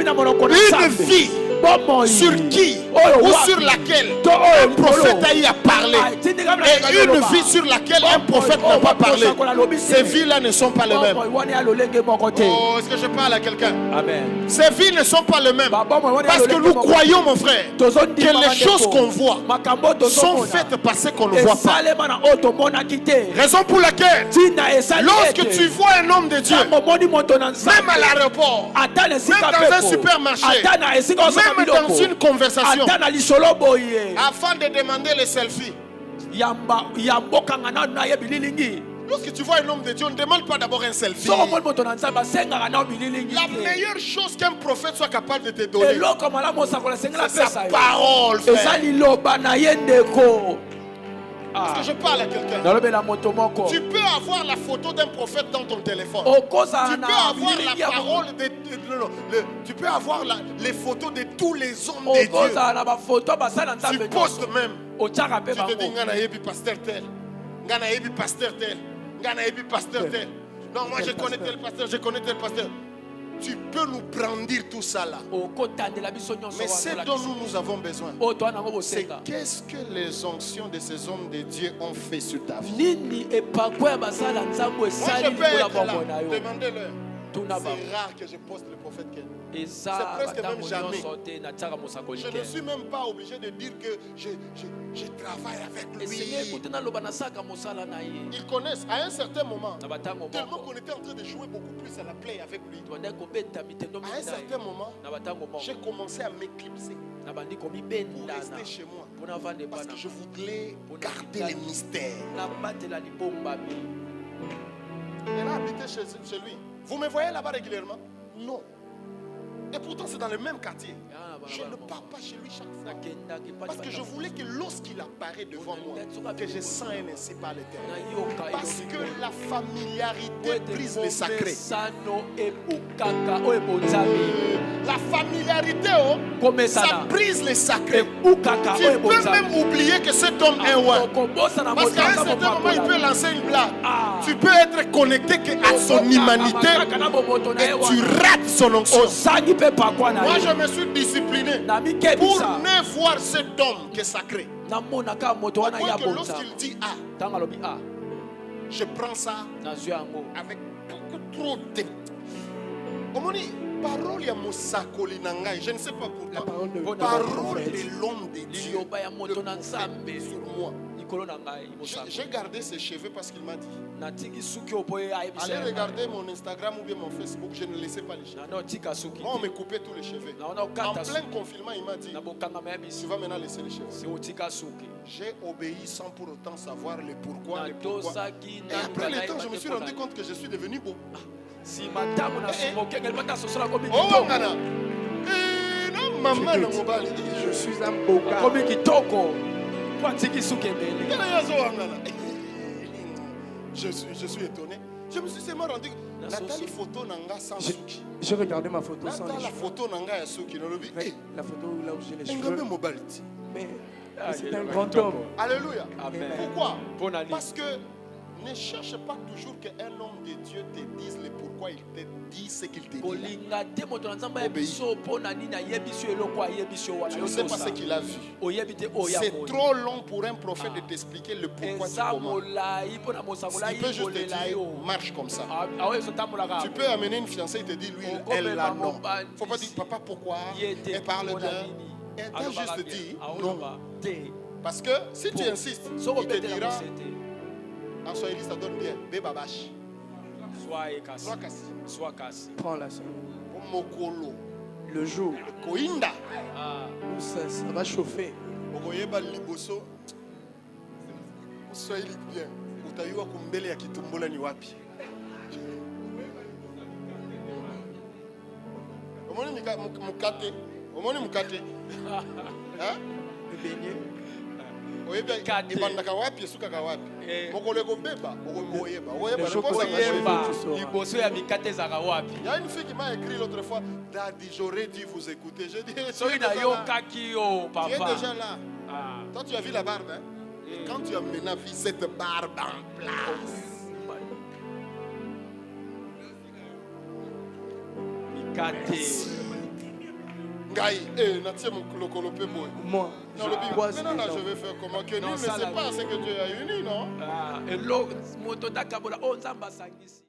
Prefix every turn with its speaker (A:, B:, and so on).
A: Une vie sur qui ou sur laquelle un prophète a eu à parler et une vie sur laquelle un prophète n'a pas parlé. Ces vies-là ne sont pas les mêmes. Oh, est-ce que je parle à quelqu'un?
B: Amen.
A: Ces vies ne sont pas les mêmes. Parce que nous croyons, mon frère, que les choses qu'on voit sont faites par ce qu'on ne voit pas. Raison pour laquelle, lorsque tu vois un homme de Dieu, même à l'aéroport, même dans un supermarché, même dans une conversation, afin de demander les selfies. Lorsque tu vois un homme de Dieu, on ne demande pas d'abord un selfie. La meilleure chose qu'un prophète soit capable de te donner, c'est sa parole, frère. Est-ce que je parle à quelqu'un? Tu peux avoir la photo d'un prophète dans ton téléphone. Tu peux avoir la parole tu peux avoir les photos de tous les hommes de Dieu. Tu postes même. Tu te dis, Ngana Yebi pasteur tel. Ngana Yebi pasteur tel. Ngana Yebi pasteur tel. Non, moi je connais tel pasteur, je connais tel pasteur. Tu peux nous brandir tout ça là. Mais ce dont nous avons besoin, c'est qu'est-ce que les onctions de ces hommes de Dieu ont fait sur ta vie. Moi je peux être là, demandez-leur. C'est rare que je poste le prophète Ken. C'est presque même jamais. Je ne suis même pas obligé de dire que je travaille avec lui. Ils connaissent à un certain moment, tellement qu'on était en train de jouer beaucoup plus à la play avec lui. À un certain moment, j'ai commencé à m'éclipser pour rester chez moi. Parce que je voulais garder les mystères. Elle a habité chez lui. Vous me voyez là-bas régulièrement? Non. Et pourtant c'est dans le même quartier. Je ne pars pas chez lui chaque fois. Parce que je voulais que lorsqu'il apparaît devant moi, que je sens un ainsi par l'Éternel. Parce que la familiarité brise les sacrés. La familiarité, ça brise les sacrés. Tu peux même oublier que cet homme est roi. Parce qu'à un certain moment, il peut lancer une blague. Tu peux être connecté à son humanité et tu rates son onction. Moi, je me suis discipliné pour ne voir cet homme que sacré. Que lorsqu'il dit A, je prends ça avec beaucoup trop de... Parole ya Mosakoli nangai, je ne sais pas pourquoi. Parole de l'homme de Dieu, sur moi. J'ai gardé ses cheveux parce qu'il m'a dit. Allez regarder mon Instagram ou bien mon Facebook, je ne laissais pas les cheveux. Moi, on me coupait tous les cheveux. En plein confinement, il m'a dit, tu vas maintenant laisser les cheveux. J'ai obéi sans pour autant savoir le pourquoi. Et après le temps, je me suis rendu compte que je suis devenu beau. Si madame n'a smoké, elle va t'associer comme il non, maman, je suis un beau gars. Comme il je suis étonné. Je me suis seulement rendu compte. Nathalie photo nanga sans Suki.
C: J'ai regardé ma photo sans
A: la photo nanga ya Suki.
C: La photo là où j'ai les cheveux. Mais c'est un grand homme.
A: Alléluia. Pourquoi? Parce que ne cherche pas toujours qu'un homme de Dieu te dise le pourquoi il te dit ce qu'il te dit. Tu ne sais pas ce qu'il a vu. C'est trop long pour un prophète de t'expliquer le pourquoi du comment. Il peut juste te dire, marche comme ça. Tu peux amener une fiancée et te dire, lui, elle là, non. Il ne faut pas dire, papa, pourquoi? Elle parle de... Elle t'a juste dit, non. Parce que si tu insistes, il te dira... En Swahili, ça donne bien. Bébabash.
C: Sois cassé. Prends la soeur.
A: Mokolo.
C: Le jour.
A: Koinda.
C: Où ça va chauffer.
A: Ogoyeba liboso. Swahili bien. Utayua kumbele ya kitumbola ni wapi. Omoni mukate. Omoni mukate. Hein?
C: Le beignet.
A: Ibanda kawapi suka kawapi mokole ko beba okoyeba
B: liboso ya mikate za kawapi.
A: Il y a une fille qui m'a écrit l'autre fois, Daddy, j'aurais dû vous écouter. Je dis,
B: soy na yo kakio papa.
A: Tu es déjà là. Toi tu as vu la barbe hein? Et quand tu as maintenant vu cette barbe en place.
B: Mikate.
C: Moi,
A: maintenant, je vais faire comment que nul ne sait pas ce que Dieu a uni, non?